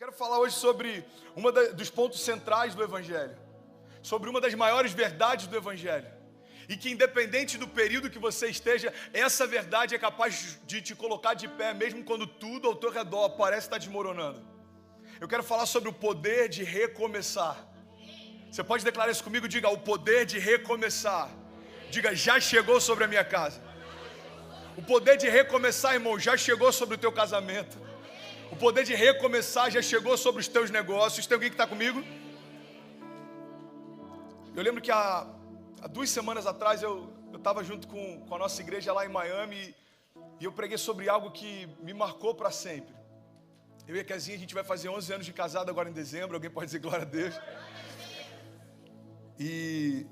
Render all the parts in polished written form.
quero falar hoje sobre dos pontos centrais do Evangelho, sobre uma das maiores verdades do Evangelho, e que independente do período que você esteja, essa verdade é capaz de te colocar de pé, mesmo quando tudo ao teu redor parece estar desmoronando. Eu quero falar sobre o poder de recomeçar. Você pode declarar isso comigo? Diga: o poder de recomeçar. Diga: já chegou sobre a minha casa. O poder de recomeçar, irmão, já chegou sobre o teu casamento. O poder de recomeçar já chegou sobre os teus negócios. Tem alguém que está comigo? Eu lembro que há 2 semanas atrás eu estava junto com a nossa igreja lá em Miami e eu preguei sobre algo que me marcou para sempre. Eu e a Kezinha, a gente vai fazer 11 anos de casado agora em dezembro. Alguém pode dizer glória a Deus? E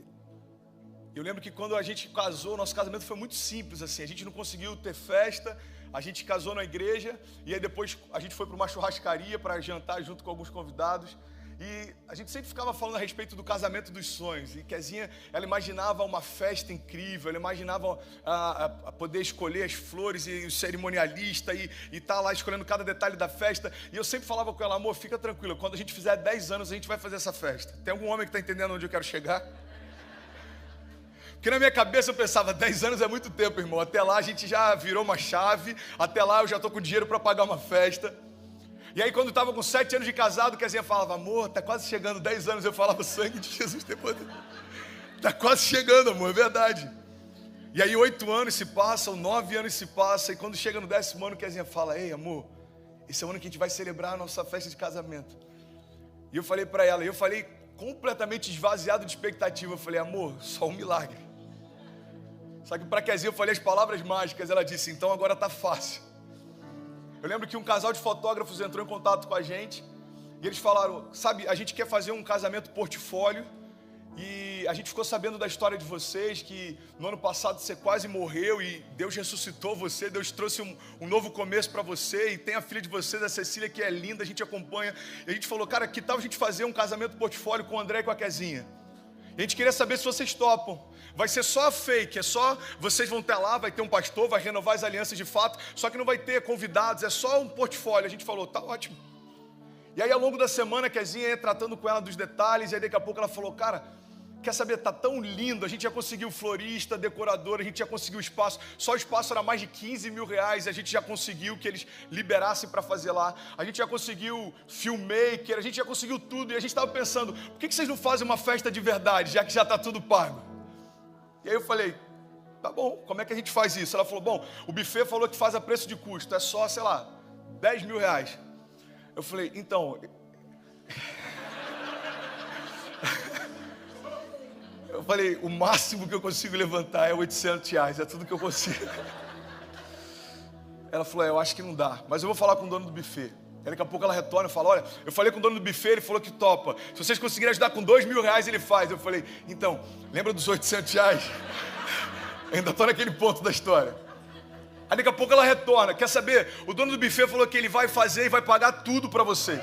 eu lembro que quando a gente casou, nosso casamento foi muito simples assim. A gente não conseguiu ter festa, a gente casou na igreja e aí depois a gente foi para uma churrascaria para jantar junto com alguns convidados. E a gente sempre ficava falando a respeito do casamento dos sonhos. E Kezinha, ela imaginava uma festa incrível, ela imaginava a poder escolher as flores e o cerimonialista e tá lá escolhendo cada detalhe da festa. E eu sempre falava com ela: amor, fica tranquila, quando a gente fizer 10 anos a gente vai fazer essa festa. Tem algum homem que está entendendo onde eu quero chegar? Porque na minha cabeça eu pensava, 10 anos é muito tempo, irmão. Até lá a gente já virou uma chave, até lá eu já estou com dinheiro para pagar uma festa. E aí quando eu estava com 7 anos de casado, Kezinha falava: amor, tá quase chegando 10 anos. Eu falava: sangue de Jesus tem poder. Tá quase chegando, amor, é verdade. E aí 8 anos se passam, 9 anos se passam, e quando chega no 10º ano, Kezinha fala: ei, amor, esse é o ano que a gente vai celebrar a nossa festa de casamento. E eu falei para ela, eu falei completamente esvaziado de expectativa, eu falei: amor, só um milagre. Só que para Kezinha eu falei as palavras mágicas, ela disse: então agora tá fácil. Eu lembro que um casal de fotógrafos entrou em contato com a gente e eles falaram: sabe, a gente quer fazer um casamento portfólio e a gente ficou sabendo da história de vocês, que no ano passado você quase morreu e Deus ressuscitou você, Deus trouxe um novo começo para você, e tem a filha de vocês, a Cecília, que é linda, a gente acompanha. E a gente falou: cara, que tal a gente fazer um casamento portfólio com o André e com a Kezinha? E a gente queria saber se vocês topam. Vai ser só fake, é só, vocês vão ter lá, vai ter um pastor, vai renovar as alianças de fato, só que não vai ter convidados, é só um portfólio. A gente falou: tá ótimo. E aí ao longo da semana, a Kezinha ia tratando com ela dos detalhes, e aí daqui a pouco ela falou: cara, quer saber, tá tão lindo, a gente já conseguiu florista, decorador, a gente já conseguiu espaço, só o espaço era mais de 15 mil reais, a gente já conseguiu que eles liberassem para fazer lá, a gente já conseguiu filmmaker, a gente já conseguiu tudo, e a gente estava pensando: por que vocês não fazem uma festa de verdade, já que já está tudo pago? E aí eu falei: tá bom, como é que a gente faz isso? Ela falou: bom, o buffet falou que faz a preço de custo, é só, sei lá, 10 mil reais. Eu falei: então... Eu falei: o máximo que eu consigo levantar é 800 reais, é tudo que eu consigo. Ela falou: eu acho que não dá, mas eu vou falar com o dono do buffet. Aí daqui a pouco ela retorna e fala: olha, eu falei com o dono do buffet, ele falou que topa. Se vocês conseguirem ajudar com 2 mil reais, ele faz. Eu falei: então, lembra dos 800 reais? Ainda estou naquele ponto da história. Aí daqui a pouco ela retorna: quer saber? O dono do buffet falou que ele vai fazer e vai pagar tudo para vocês.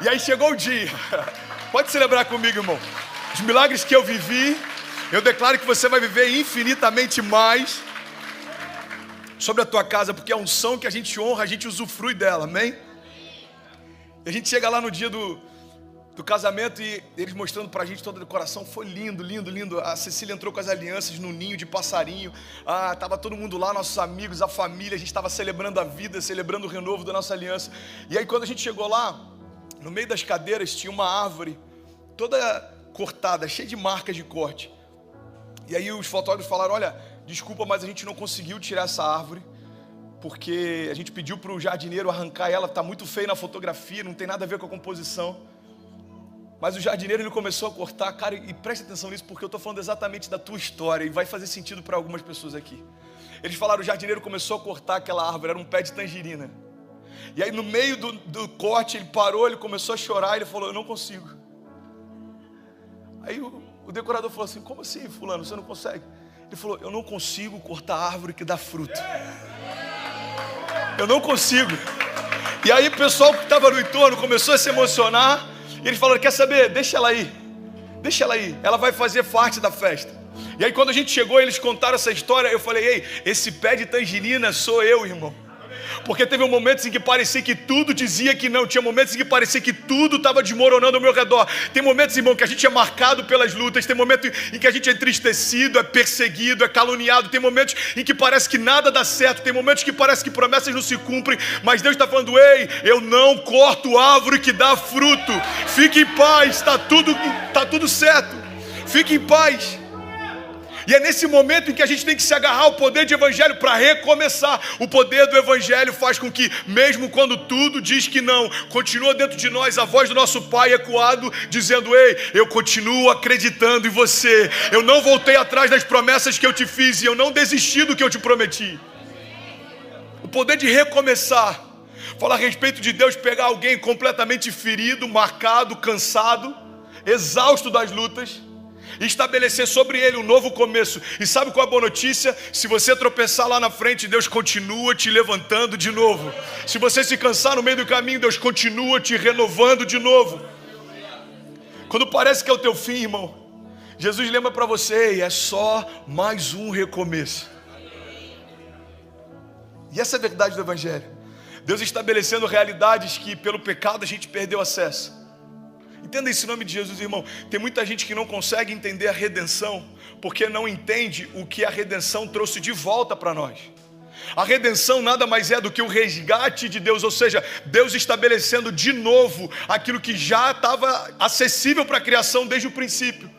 E aí chegou o dia. Pode celebrar comigo, irmão. Os milagres que eu vivi, eu declaro que você vai viver infinitamente mais sobre a tua casa, porque é a unção que a gente honra, a gente usufrui dela, amém? E a gente chega lá no dia do casamento e eles mostrando pra gente toda a decoração, foi lindo, lindo, lindo. A Cecília entrou com as alianças no ninho de passarinho, tava todo mundo lá, nossos amigos, a família, a gente estava celebrando a vida, celebrando o renovo da nossa aliança. E aí quando a gente chegou lá, no meio das cadeiras tinha uma árvore toda cortada, cheia de marcas de corte. E aí os fotógrafos falaram: olha, desculpa, mas a gente não conseguiu tirar essa árvore, porque a gente pediu para o jardineiro arrancar ela, está muito feio na fotografia, não tem nada a ver com a composição. Mas o jardineiro, ele começou a cortar, cara, e presta atenção nisso, porque eu estou falando exatamente da tua história, e vai fazer sentido para algumas pessoas aqui. Eles falaram: o jardineiro começou a cortar aquela árvore, era um pé de tangerina. E aí no meio do corte, ele parou, ele começou a chorar, ele falou: eu não consigo. Aí o decorador falou assim: como assim, fulano, você não consegue? Ele falou: eu não consigo cortar a árvore que dá fruto. Eu não consigo. E aí o pessoal que estava no entorno começou a se emocionar. E eles falaram: quer saber? Deixa ela aí. Deixa ela aí. Ela vai fazer parte da festa. E aí quando a gente chegou, eles contaram essa história. Eu falei: ei, esse pé de tangerina sou eu, irmão. Porque teve momentos em que parecia que tudo dizia que não. Tinha momentos em que parecia que tudo estava desmoronando ao meu redor. Tem momentos, irmão, que a gente é marcado pelas lutas. Tem momentos em que a gente é entristecido, é perseguido, é caluniado. Tem momentos em que parece que nada dá certo. Tem momentos que parece que promessas não se cumprem. Mas Deus está falando: ei, eu não corto árvore que dá fruto. Fique em paz, está tudo certo. Fique em paz. E é nesse momento em que a gente tem que se agarrar ao poder de evangelho para recomeçar. O poder do evangelho faz com que, mesmo quando tudo diz que não, continua dentro de nós a voz do nosso Pai ecoado, dizendo: ei, eu continuo acreditando em você. Eu não voltei atrás das promessas que eu te fiz e eu não desisti do que eu te prometi. O poder de recomeçar. Fala a respeito de Deus pegar alguém completamente ferido, marcado, cansado, exausto das lutas, e estabelecer sobre ele um novo começo. E sabe qual é a boa notícia? Se você tropeçar lá na frente, Deus continua te levantando de novo. Se você se cansar no meio do caminho, Deus continua te renovando de novo. Quando parece que é o teu fim, irmão, Jesus lembra para você: é só mais um recomeço. E essa é a verdade do evangelho. Deus estabelecendo realidades que pelo pecado a gente perdeu acesso. Entenda isso em nome de Jesus, irmão. Tem muita gente que não consegue entender a redenção porque não entende o que a redenção trouxe de volta para nós. A redenção nada mais é do que o resgate de Deus, ou seja, Deus estabelecendo de novo aquilo que já estava acessível para a criação desde o princípio.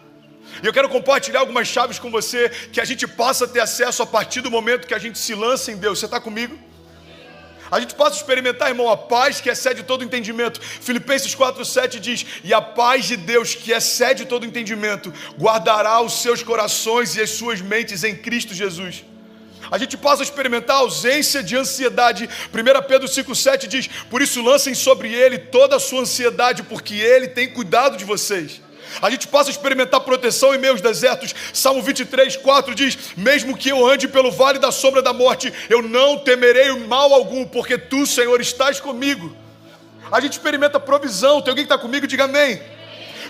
E eu quero compartilhar algumas chaves com você que a gente passa a ter acesso a partir do momento que a gente se lança em Deus. Você está comigo? A gente passa a experimentar, irmão, a paz que excede todo entendimento. Filipenses 4,7 diz: e a paz de Deus que excede todo entendimento guardará os seus corações e as suas mentes em Cristo Jesus. A gente passa a experimentar a ausência de ansiedade. 1 Pedro 5,7 diz: por isso lancem sobre ele toda a sua ansiedade, porque ele tem cuidado de vocês. A gente passa a experimentar proteção em meio aos desertos. Salmo 23,4 diz: mesmo que eu ande pelo vale da sombra da morte, eu não temerei mal algum, porque tu, Senhor, estás comigo. A gente experimenta provisão. Tem alguém que está comigo? Diga amém.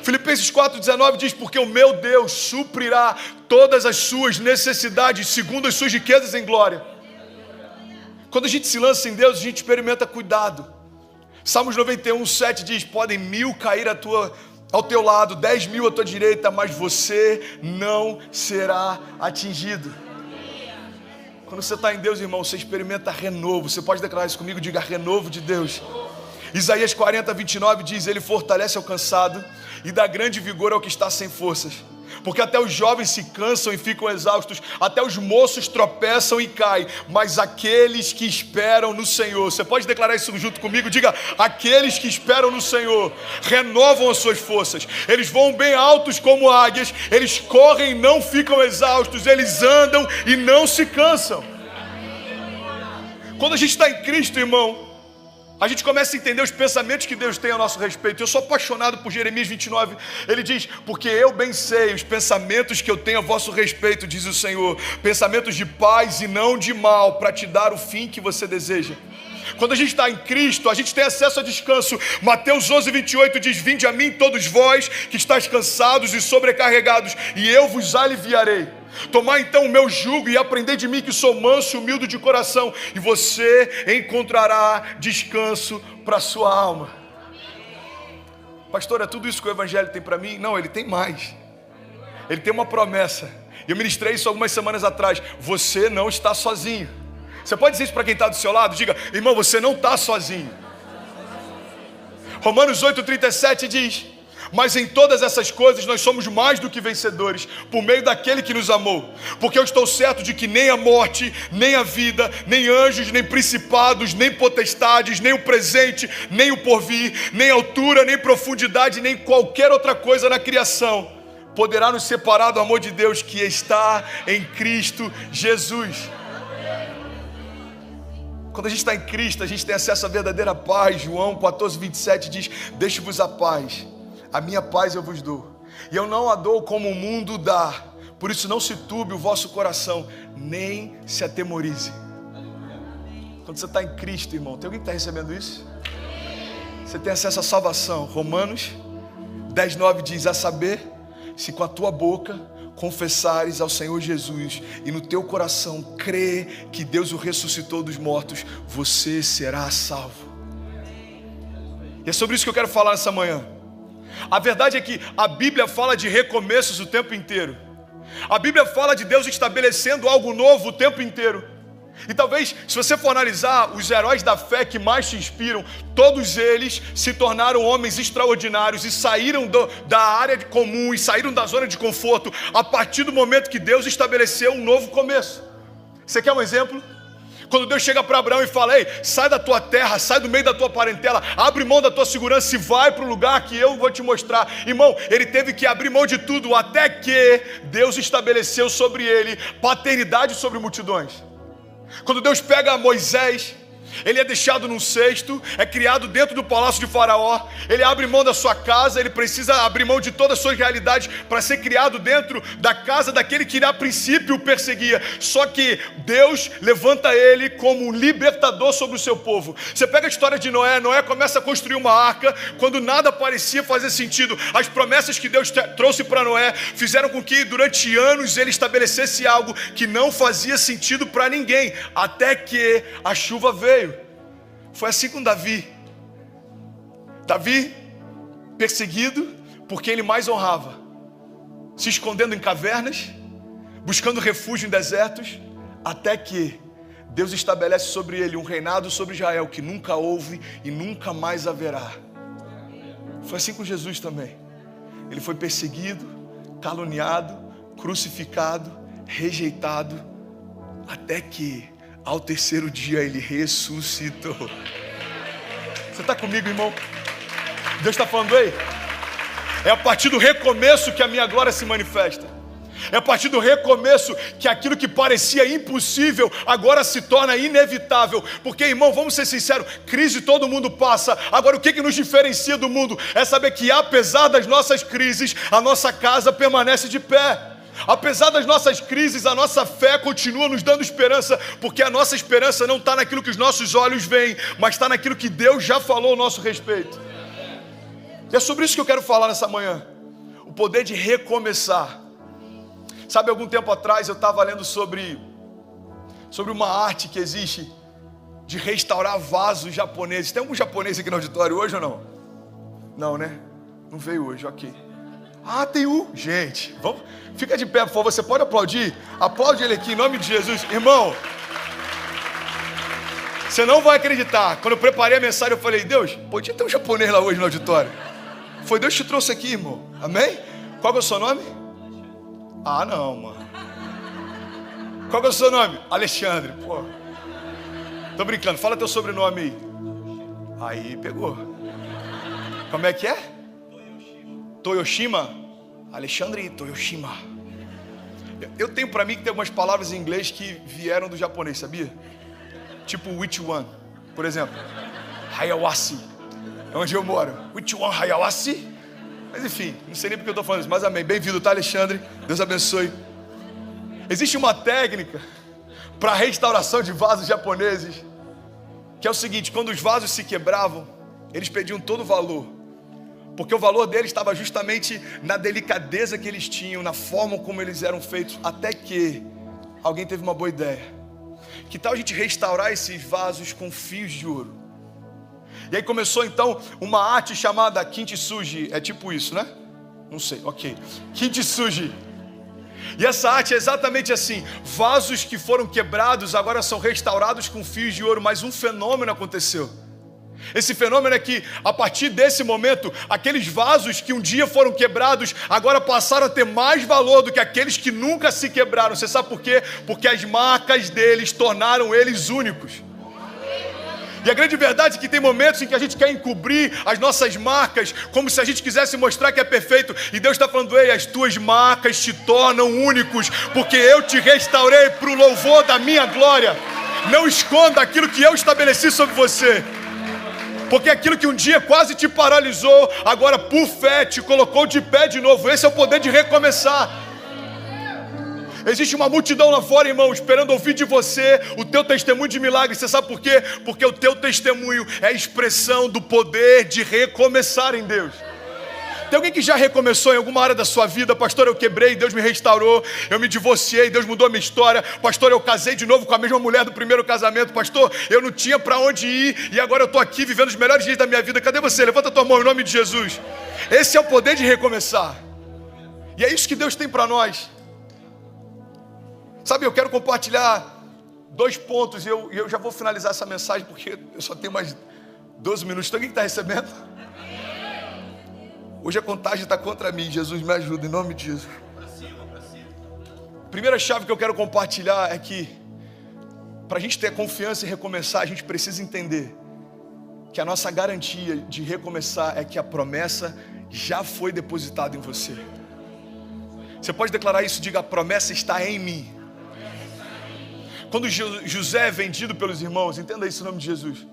Filipenses 4,19 diz: porque o meu Deus suprirá todas as suas necessidades segundo as suas riquezas em glória. Quando a gente se lança em Deus, a gente experimenta cuidado. Salmos 91,7 diz: podem 1000 cair ao teu lado, 10.000 à tua direita, mas você não será atingido. Quando você está em Deus, irmão, você experimenta renovo. Você pode declarar isso comigo? Diga: renovo de Deus. Isaías 40:29 diz: ele fortalece ao cansado e dá grande vigor ao que está sem forças. Porque até os jovens se cansam e ficam exaustos, até os moços tropeçam e caem, mas aqueles que esperam no Senhor, você pode declarar isso junto comigo? Diga: aqueles que esperam no Senhor renovam as suas forças, eles voam bem altos como águias, eles correm e não ficam exaustos, eles andam e não se cansam. Quando a gente está em Cristo, irmão, a gente começa a entender os pensamentos que Deus tem a nosso respeito. Eu sou apaixonado por Jeremias 29. Ele diz: porque eu bem sei os pensamentos que eu tenho a vosso respeito, diz o Senhor, pensamentos de paz e não de mal, para te dar o fim que você deseja. Quando a gente está em Cristo, a gente tem acesso a descanso. Mateus 11:28 diz: vinde a mim todos vós que estáis cansados e sobrecarregados, e eu vos aliviarei. Tomai então o meu jugo e aprendei de mim, que sou manso e humilde de coração, e você encontrará descanso para a sua alma. Pastor, é tudo isso que o evangelho tem para mim? Não, ele tem mais. Ele tem uma promessa. Eu ministrei isso algumas semanas atrás: você não está sozinho. Você pode dizer isso para quem está do seu lado? Diga: irmão, você não está sozinho. Romanos 8:37 diz: mas em todas essas coisas nós somos mais do que vencedores, por meio daquele que nos amou. Porque eu estou certo de que nem a morte, nem a vida, nem anjos, nem principados, nem potestades, nem o presente, nem o porvir, nem altura, nem profundidade, nem qualquer outra coisa na criação poderá nos separar do amor de Deus que está em Cristo Jesus. Quando a gente está em Cristo, a gente tem acesso à verdadeira paz. João 14:27 diz: deixe-vos a paz, a minha paz eu vos dou, e eu não a dou como o mundo dá. Por isso não se turbe o vosso coração, nem se atemorize. Quando você está em Cristo, irmão, tem alguém que está recebendo isso? Você tem acesso à salvação. Romanos 10:9 diz: a saber, se com a tua boca confessares ao Senhor Jesus e no teu coração crer que Deus o ressuscitou dos mortos, você será salvo. E é sobre isso que eu quero falar nessa manhã. A verdade é que a Bíblia fala de recomeços o tempo inteiro. A Bíblia fala de Deus estabelecendo algo novo o tempo inteiro. E talvez, se você for analisar os heróis da fé que mais te inspiram, todos eles se tornaram homens extraordinários e saíram da área comum e saíram da zona de conforto a partir do momento que Deus estabeleceu um novo começo. Você quer um exemplo? Quando Deus chega para Abraão e fala: ei, sai da tua terra, sai do meio da tua parentela, abre mão da tua segurança e vai para o lugar que eu vou te mostrar. Irmão, ele teve que abrir mão de tudo até que Deus estabeleceu sobre ele paternidade sobre multidões. Quando Deus pega Moisés, ele é deixado num cesto, é criado dentro do palácio de Faraó, ele abre mão da sua casa, ele precisa abrir mão de todas as suas realidades para ser criado dentro da casa daquele que a princípio o perseguia. Só que Deus levanta ele como um libertador sobre o seu povo. Você pega a história de Noé, Noé começa a construir uma arca quando nada parecia fazer sentido. As promessas que Deus trouxe para Noé fizeram com que durante anos ele estabelecesse algo que não fazia sentido para ninguém, até que a chuva veio. Foi assim com Davi. Davi, perseguido por quem ele mais honrava, se escondendo em cavernas, buscando refúgio em desertos, até que Deus estabelece sobre ele um reinado sobre Israel que nunca houve e nunca mais haverá. Foi assim com Jesus também. Ele foi perseguido, caluniado, crucificado, rejeitado, até que ao terceiro dia ele ressuscitou. Você está comigo, irmão? Deus está falando aí? É a partir do recomeço que a minha glória se manifesta. É a partir do recomeço que aquilo que parecia impossível agora se torna inevitável. Porque, irmão, vamos ser sinceros, crise todo mundo passa. Agora, o que nos diferencia do mundo é saber que apesar das nossas crises, a nossa casa permanece de pé. Apesar das nossas crises, a nossa fé continua nos dando esperança, porque a nossa esperança não está naquilo que os nossos olhos veem, mas está naquilo que Deus já falou a nosso respeito. E é sobre isso que eu quero falar nessa manhã. O poder de recomeçar. Sabe, algum tempo atrás eu estava lendo sobre uma arte que existe de restaurar vasos japoneses. Tem algum japonês aqui no auditório hoje ou não? Não, né? Não veio hoje, ok. Ah, tem um. Gente, vamos, fica de pé, por favor. Você pode aplaudir? Aplaude ele aqui em nome de Jesus. Irmão, você não vai acreditar. Quando eu preparei a mensagem, eu falei: Deus, podia ter um japonês lá hoje no auditório. Foi Deus que te trouxe aqui, irmão. Amém? Qual é o seu nome? Ah, não, mano. Qual é o seu nome? Alexandre. Pô, tô brincando. Fala teu sobrenome aí. Aí, pegou. Como é que é? Toyoshima? Alexandre Toyoshima. Eu tenho pra mim que tem algumas palavras em inglês que vieram do japonês, sabia? Tipo which one, por exemplo. Hayawasi. É onde eu moro. Which one, Hayawasi? Mas enfim, não sei nem porque eu tô falando isso, mas amém. Bem-vindo, tá, Alexandre? Deus abençoe. Existe uma técnica para restauração de vasos japoneses, que é o seguinte: quando os vasos se quebravam, eles pediam todo o valor, porque o valor deles estava justamente na delicadeza que eles tinham, na forma como eles eram feitos, até que alguém teve uma boa ideia. Que tal a gente restaurar esses vasos com fios de ouro? E aí começou então uma arte chamada kintsugi. É tipo isso, né? Não sei, ok. Kintsugi. E essa arte é exatamente assim: vasos que foram quebrados agora são restaurados com fios de ouro. Mas um fenômeno aconteceu. Esse fenômeno é que, a partir desse momento, aqueles vasos que um dia foram quebrados, agora passaram a ter mais valor do que aqueles que nunca se quebraram. Você sabe por quê? Porque as marcas deles tornaram eles únicos. E a grande verdade é que tem momentos em que a gente quer encobrir as nossas marcas, como se a gente quisesse mostrar que é perfeito. E Deus está falando: ei, as tuas marcas te tornam únicos, porque eu te restaurei para o louvor da minha glória. Não esconda aquilo que eu estabeleci sobre você. Porque aquilo que um dia quase te paralisou, agora por fé te colocou de pé de novo. Esse é o poder de recomeçar. Existe uma multidão lá fora, irmão, esperando ouvir de você o teu testemunho de milagre. Você sabe por quê? Porque o teu testemunho é a expressão do poder de recomeçar em Deus. Tem alguém que já recomeçou em alguma área da sua vida? Pastor, eu quebrei, Deus me restaurou. Eu me divorciei, Deus mudou a minha história. Pastor, eu casei de novo com a mesma mulher do primeiro casamento. Pastor, eu não tinha para onde ir e agora eu estou aqui vivendo os melhores dias da minha vida. Cadê você? Levanta a tua mão em nome de Jesus. Esse é o poder de recomeçar. E é isso que Deus tem para nós. Sabe, eu quero compartilhar 2 pontos e eu já vou finalizar essa mensagem porque eu só tenho mais 12 minutos. Tem alguém que está recebendo? Hoje a contagem está contra mim. Jesus, me ajuda em nome de Jesus. Primeira chave que eu quero compartilhar é que para a gente ter confiança e recomeçar, a gente precisa entender que a nossa garantia de recomeçar é que a promessa já foi depositada em você. Você pode declarar isso? Diga: a promessa está em mim. Quando José é vendido pelos irmãos, entenda isso em nome de Jesus.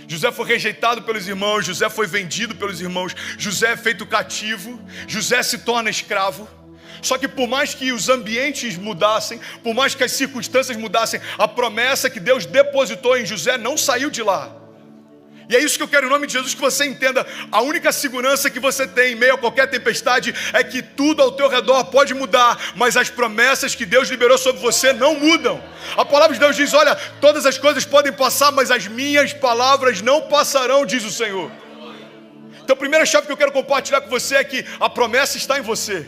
José foi rejeitado pelos irmãos, José foi vendido pelos irmãos, José é feito cativo, José se torna escravo. Só que por mais que os ambientes mudassem, por mais que as circunstâncias mudassem, a promessa que Deus depositou em José não saiu de lá. E é isso que eu quero em nome de Jesus que você entenda. A única segurança que você tem em meio a qualquer tempestade é que tudo ao teu redor pode mudar, mas as promessas que Deus liberou sobre você não mudam. A palavra de Deus diz: olha, todas as coisas podem passar, mas as minhas palavras não passarão, diz o Senhor. Então a primeira chave que eu quero compartilhar com você é que a promessa está em você.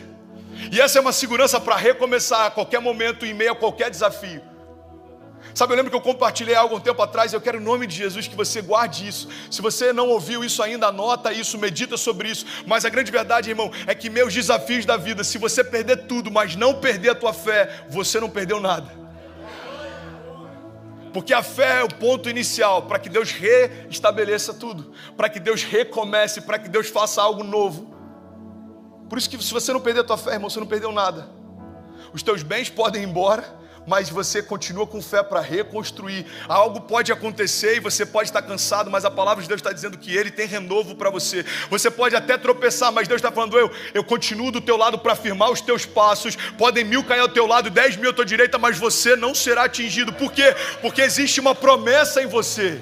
E essa é uma segurança para recomeçar a qualquer momento, em meio a qualquer desafio. Sabe, eu lembro que eu compartilhei algo um tempo atrás, e eu quero em nome de Jesus que você guarde isso. Se você não ouviu isso ainda, anota isso, medita sobre isso. Mas a grande verdade, irmão, é que meus desafios da vida, se você perder tudo, mas não perder a tua fé, você não perdeu nada. Porque a fé é o ponto inicial para que Deus reestabeleça tudo, para que Deus recomece, para que Deus faça algo novo. Por isso que se você não perder a tua fé, irmão, você não perdeu nada. Os teus bens podem ir embora, mas você continua com fé para reconstruir. Algo pode acontecer e você pode estar cansado, mas a palavra de Deus está dizendo que Ele tem renovo para você. Você pode até tropeçar, mas Deus está falando: eu continuo do teu lado para firmar os teus passos. Podem 1000 cair ao teu lado, 10.000 à tua direita, mas você não será atingido. Por quê? Porque existe uma promessa em você.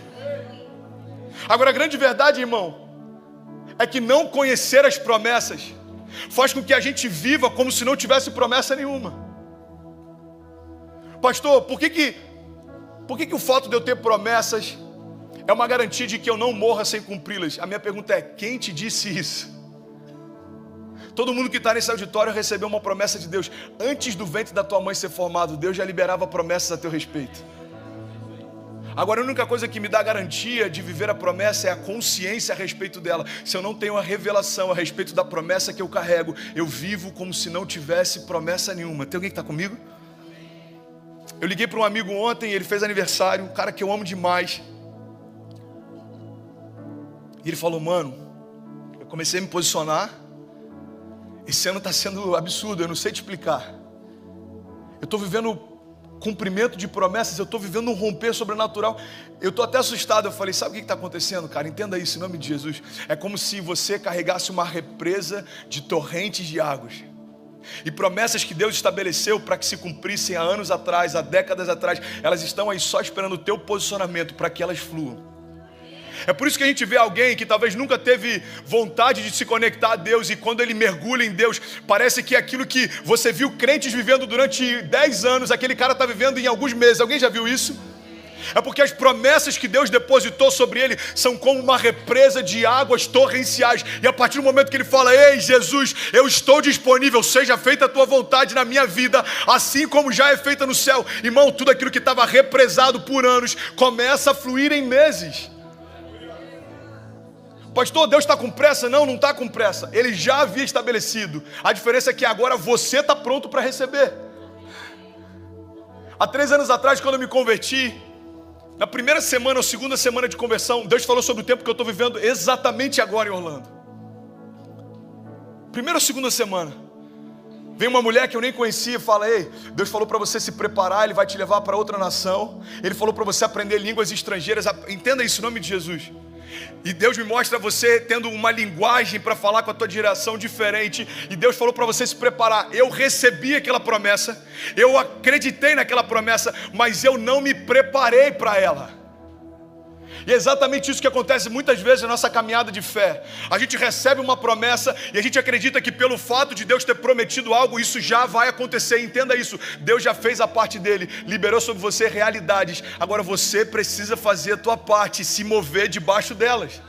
Agora, a grande verdade, irmão, é que não conhecer as promessas faz com que a gente viva como se não tivesse promessa nenhuma. Pastor, por que o fato de eu ter promessas é uma garantia de que eu não morra sem cumpri-las? A minha pergunta é: quem te disse isso? Todo mundo que está nesse auditório recebeu uma promessa de Deus. Antes do ventre da tua mãe ser formado, Deus já liberava promessas a teu respeito. Agora, a única coisa que me dá garantia de viver a promessa é a consciência a respeito dela. Se eu não tenho a revelação a respeito da promessa que eu carrego, eu vivo como se não tivesse promessa nenhuma. Tem alguém que está comigo? Eu liguei para um amigo ontem, ele fez aniversário, um cara que eu amo demais. E ele falou: mano, eu comecei a me posicionar. Esse ano está sendo absurdo, eu não sei te explicar. Eu estou vivendo cumprimento de promessas, eu estou vivendo um romper sobrenatural. Eu estou até assustado. Eu falei: sabe o que está acontecendo, cara? Entenda isso em nome de Jesus. É como se você carregasse uma represa de torrentes de águas. E promessas que Deus estabeleceu para que se cumprissem há anos atrás, há décadas atrás, elas estão aí só esperando o teu posicionamento para que elas fluam. É por isso que a gente vê alguém que talvez nunca teve vontade de se conectar a Deus, e quando ele mergulha em Deus, parece que aquilo que você viu crentes vivendo durante 10 anos, aquele cara está vivendo em alguns meses. Alguém já viu isso? É porque as promessas que Deus depositou sobre ele são como uma represa de águas torrenciais. E a partir do momento que ele fala: ei Jesus, eu estou disponível, seja feita a tua vontade na minha vida, assim como já é feita no céu. Irmão, tudo aquilo que estava represado por anos começa a fluir em meses. Pastor, Deus está com pressa? Não, não está com pressa. Ele já havia estabelecido. A diferença é que agora você está pronto para receber. Há 3 anos atrás, quando eu me converti, na primeira semana ou segunda semana de conversão, Deus falou sobre o tempo que eu estou vivendo exatamente agora em Orlando. Primeira ou segunda semana, vem uma mulher que eu nem conhecia e fala: ei, Deus falou para você se preparar, Ele vai te levar para outra nação. Ele falou para você aprender línguas estrangeiras. Entenda isso em nome de Jesus. E Deus me mostra você tendo uma linguagem para falar com a tua geração diferente. E Deus falou para você se preparar. Eu recebi aquela promessa, eu acreditei naquela promessa, mas eu não me preparei para ela. E é exatamente isso que acontece muitas vezes na nossa caminhada de fé. A gente recebe uma promessa e a gente acredita que pelo fato de Deus ter prometido algo, isso já vai acontecer. Entenda isso, Deus já fez a parte dele, liberou sobre você realidades. Agora você precisa fazer a tua parte e se mover debaixo delas.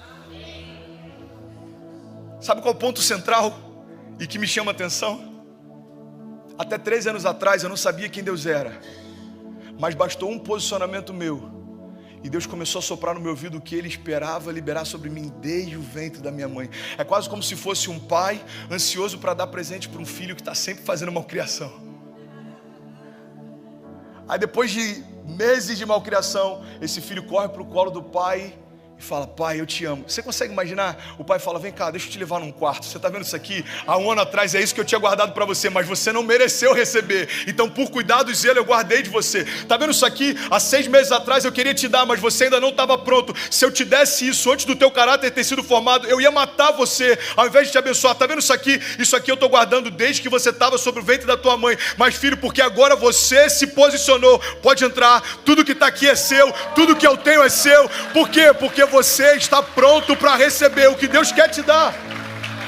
Sabe qual é o ponto central e que me chama a atenção? Até 3 anos atrás eu não sabia quem Deus era, mas bastou um posicionamento meu e Deus começou a soprar no meu ouvido o que Ele esperava liberar sobre mim desde o ventre da minha mãe. É quase como se fosse um pai ansioso para dar presente para um filho que está sempre fazendo malcriação. Aí depois de meses de malcriação, esse filho corre para o colo do pai e fala: pai, eu te amo. Você consegue imaginar? O pai fala: vem cá, deixa eu te levar num quarto. Você está vendo isso aqui? Há 1 ano atrás é isso que eu tinha guardado para você, mas você não mereceu receber. Então por cuidado e zelo eu guardei de você. Está vendo isso aqui? Há 6 meses atrás eu queria te dar, mas você ainda não estava pronto. Se eu te desse isso antes do teu caráter ter sido formado, eu ia matar você ao invés de te abençoar. Está vendo isso aqui? Isso aqui eu estou guardando desde que você estava sobre o ventre da tua mãe. Mas filho, porque agora você se posicionou, pode entrar. Tudo que está aqui é seu, tudo que eu tenho é seu. Por quê? Porque você está pronto para receber o que Deus quer te dar.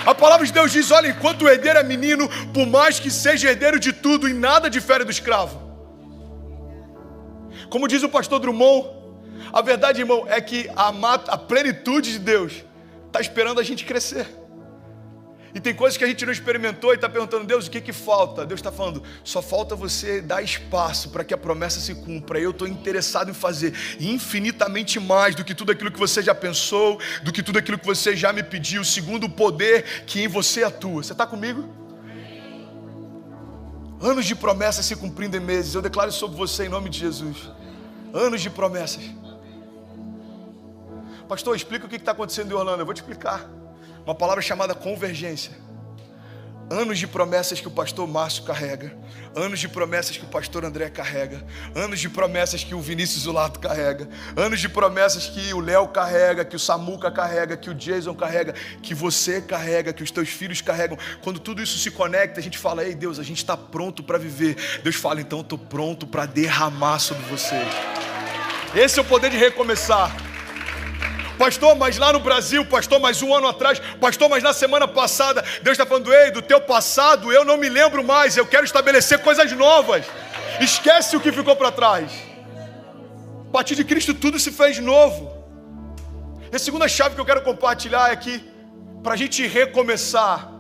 A palavra de Deus diz: olha, enquanto o herdeiro é menino, por mais que seja herdeiro de tudo, em nada difere do escravo. Como diz o pastor Drummond, a verdade, irmão, é que a plenitude de Deus está esperando a gente crescer. E tem coisas que a gente não experimentou e está perguntando: Deus, o que falta? Deus está falando: só falta você dar espaço para que a promessa se cumpra. Eu estou interessado em fazer infinitamente mais do que tudo aquilo que você já pensou, do que tudo aquilo que você já me pediu, segundo o poder que em você atua. Você está comigo? Anos de promessas se cumprindo em meses. Eu declaro sobre você em nome de Jesus. Anos de promessas. Pastor, explica o que está acontecendo em Orlando. Eu vou te explicar. Uma palavra chamada convergência. Anos de promessas que o pastor Márcio carrega, anos de promessas que o pastor André carrega, anos de promessas que o Vinícius Zulato carrega, anos de promessas que o Léo carrega, que o Samuca carrega, que o Jason carrega, que você carrega, que os teus filhos carregam. Quando tudo isso se conecta, a gente fala: ei Deus, a gente está pronto para viver. Deus fala: então eu estou pronto para derramar sobre vocês. Esse é o poder de recomeçar. Pastor, mas lá no Brasil, pastor, mas 1 ano atrás, pastor, mas na semana passada, Deus está falando: ei, do teu passado eu não me lembro mais, eu quero estabelecer coisas novas. Esquece o que ficou para trás. A partir de Cristo tudo se fez novo. E a segunda chave que eu quero compartilhar é que, para a gente recomeçar,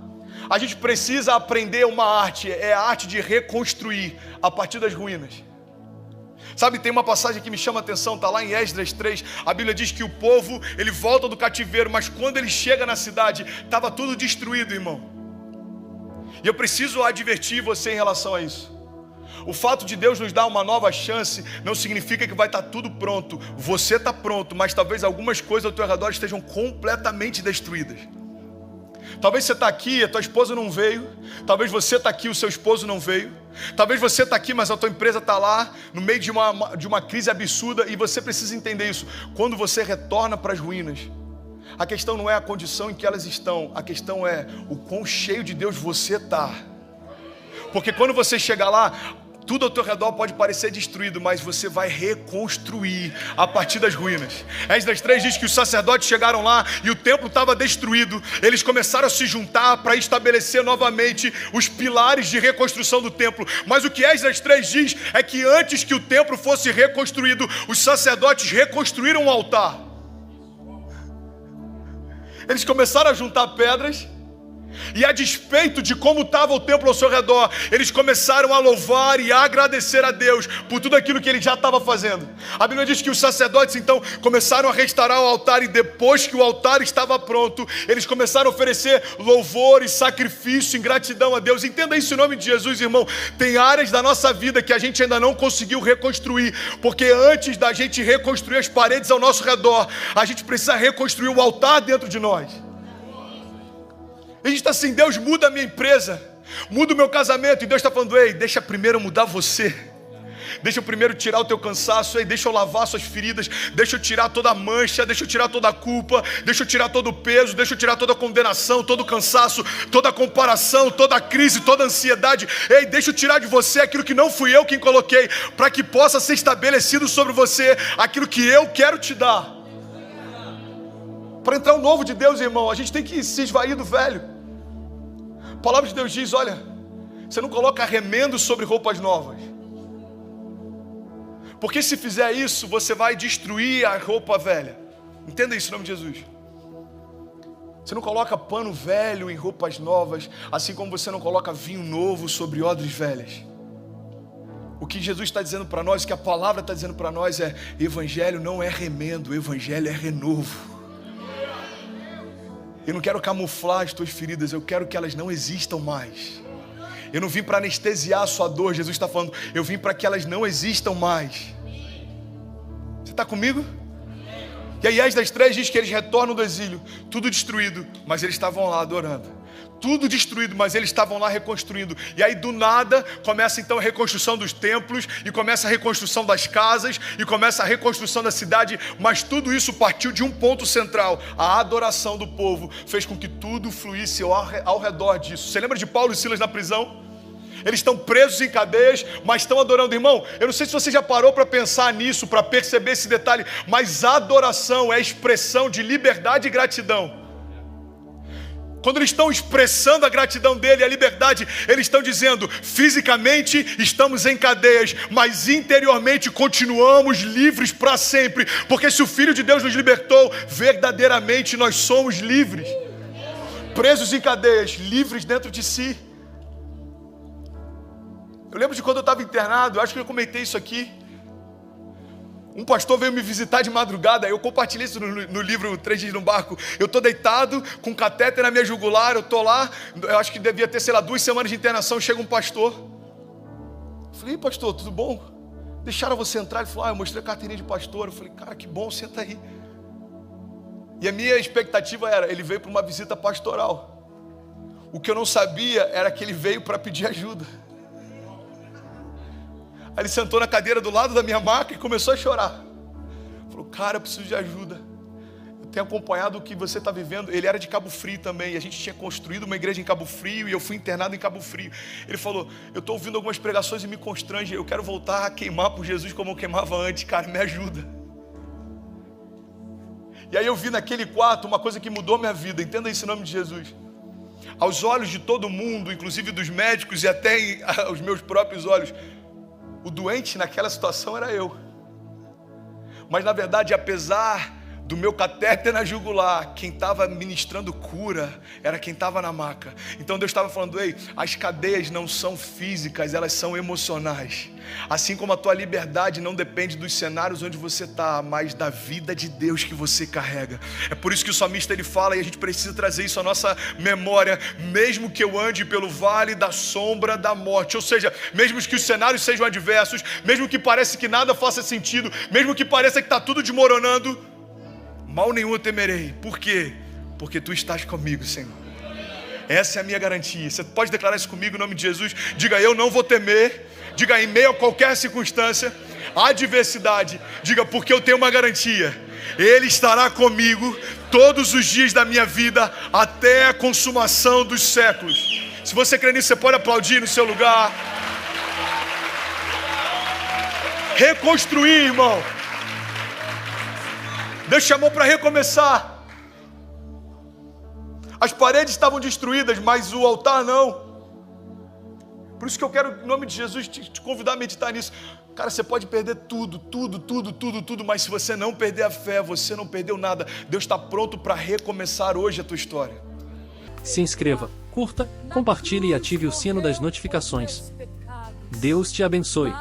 a gente precisa aprender uma arte, é a arte de reconstruir a partir das ruínas. Sabe, tem uma passagem que me chama a atenção, está lá em Esdras 3, a Bíblia diz que o povo, ele volta do cativeiro, mas quando ele chega na cidade, estava tudo destruído, irmão. E eu preciso advertir você em relação a isso. O fato de Deus nos dar uma nova chance não significa que vai estar tudo pronto. Você está pronto, mas talvez algumas coisas ao teu redor estejam completamente destruídas. Talvez você está aqui, a tua esposa não veio. Talvez você está aqui, o seu esposo não veio. Talvez você está aqui, mas a tua empresa está lá, no meio de uma crise absurda. E você precisa entender isso. Quando você retorna para as ruínas, a questão não é a condição em que elas estão. A questão é o quão cheio de Deus você está. Porque quando você chegar lá, tudo ao teu redor pode parecer destruído, mas você vai reconstruir a partir das ruínas. Esdras 3 diz que os sacerdotes chegaram lá e o templo estava destruído. Eles começaram a se juntar para estabelecer novamente os pilares de reconstrução do templo. Mas o que Esdras 3 diz é que antes que o templo fosse reconstruído, os sacerdotes reconstruíram o altar. Eles começaram a juntar pedras. E a despeito de como estava o templo ao seu redor, eles começaram a louvar e a agradecer a Deus por tudo aquilo que ele já estava fazendo. A Bíblia diz que os sacerdotes então começaram a restaurar o altar, e depois que o altar estava pronto, eles começaram a oferecer louvor e sacrifício em gratidão a Deus. Entenda isso em nome de Jesus, irmão. Tem áreas da nossa vida que a gente ainda não conseguiu reconstruir, porque antes da gente reconstruir as paredes ao nosso redor, a gente precisa reconstruir o altar dentro de nós. A gente está assim: Deus, muda a minha empresa, muda o meu casamento. E Deus está falando: ei, deixa primeiro mudar você. Deixa eu primeiro tirar o teu cansaço, ei, deixa eu lavar suas feridas, deixa eu tirar toda a mancha, deixa eu tirar toda a culpa, deixa eu tirar todo o peso, deixa eu tirar toda a condenação, todo o cansaço, toda a comparação, toda a crise, toda a ansiedade. Ei, deixa eu tirar de você aquilo que não fui eu quem coloquei, para que possa ser estabelecido sobre você aquilo que eu quero te dar. Para entrar o novo de Deus, irmão, a gente tem que se esvair do velho. A palavra de Deus diz, olha, você não coloca remendo sobre roupas novas. Porque se fizer isso, você vai destruir a roupa velha. Entenda isso em nome de Jesus. Você não coloca pano velho em roupas novas, assim como você não coloca vinho novo sobre odres velhas. O que Jesus está dizendo para nós, o que a palavra está dizendo para nós é: evangelho não é remendo, evangelho é renovo. Eu não quero camuflar as tuas feridas, eu quero que elas não existam mais. Eu não vim para anestesiar a sua dor, Jesus está falando, eu vim para que elas não existam mais. Você está comigo? E aí Esdras 3 diz que eles retornam do exílio, tudo destruído, mas eles estavam lá adorando. Tudo destruído, mas eles estavam lá reconstruindo. E aí do nada começa então a reconstrução dos templos, e começa a reconstrução das casas, e começa a reconstrução da cidade. Mas tudo isso partiu de um ponto central: a adoração do povo fez com que tudo fluísse ao redor disso. Você lembra de Paulo e Silas na prisão? Eles estão presos em cadeias, mas estão adorando. Irmão, eu não sei se você já parou para pensar nisso, para perceber esse detalhe, mas a adoração é expressão de liberdade e gratidão. Quando eles estão expressando a gratidão dele, a liberdade, eles estão dizendo, fisicamente estamos em cadeias, mas interiormente continuamos livres para sempre, porque se o Filho de Deus nos libertou, verdadeiramente nós somos livres. Presos em cadeias, livres dentro de si. Eu lembro de quando eu estava internado, acho que eu comentei isso aqui. Um pastor veio me visitar de madrugada, eu compartilhei isso no livro 3 Dias no Barco. Eu estou deitado, com um catéter na minha jugular, eu estou lá, eu acho que devia ter, 2 semanas de internação, chega um pastor. Eu falei, pastor, tudo bom? Deixaram você entrar? Ele falou, eu mostrei a carteirinha de pastor. Eu falei, cara, que bom, senta aí. E a minha expectativa era, ele veio para uma visita pastoral. O que eu não sabia era que ele veio para pedir ajuda. Aí ele sentou na cadeira do lado da minha maca e começou a chorar. Falou, cara, eu preciso de ajuda. Eu tenho acompanhado o que você está vivendo. Ele era de Cabo Frio também, e a gente tinha construído uma igreja em Cabo Frio, e eu fui internado em Cabo Frio. Ele falou, eu estou ouvindo algumas pregações e me constrange, eu quero voltar a queimar por Jesus como eu queimava antes, cara, me ajuda. E aí eu vi naquele quarto uma coisa que mudou minha vida, entenda isso em nome de Jesus. Aos olhos de todo mundo, inclusive dos médicos e até aos meus próprios olhos, o doente naquela situação era eu. Mas na verdade, apesar do meu catéter na jugular, quem estava ministrando cura era quem estava na maca. Então Deus estava falando, ei, as cadeias não são físicas, elas são emocionais. Assim como a tua liberdade não depende dos cenários onde você está, mas da vida de Deus que você carrega. É por isso que o salmista ele fala, e a gente precisa trazer isso à nossa memória, mesmo que eu ande pelo vale da sombra da morte, ou seja, mesmo que os cenários sejam adversos, mesmo que pareça que nada faça sentido, mesmo que pareça que está tudo desmoronando, mal nenhum eu temerei. Por quê? Porque tu estás comigo, Senhor. Essa é a minha garantia. Você pode declarar isso comigo em nome de Jesus? Diga, eu não vou temer. Diga, em meio a qualquer circunstância, adversidade, diga, porque eu tenho uma garantia. Ele estará comigo todos os dias da minha vida, até a consumação dos séculos. Se você crê nisso, você pode aplaudir no seu lugar. Reconstruir, irmão. Deus chamou para recomeçar. As paredes estavam destruídas, mas o altar não. Por isso que eu quero, em nome de Jesus, te convidar a meditar nisso. Cara, você pode perder tudo, mas se você não perder a fé, você não perdeu nada. Deus está pronto para recomeçar hoje a tua história. Se inscreva, curta, compartilhe e ative o sino das notificações. Deus te abençoe.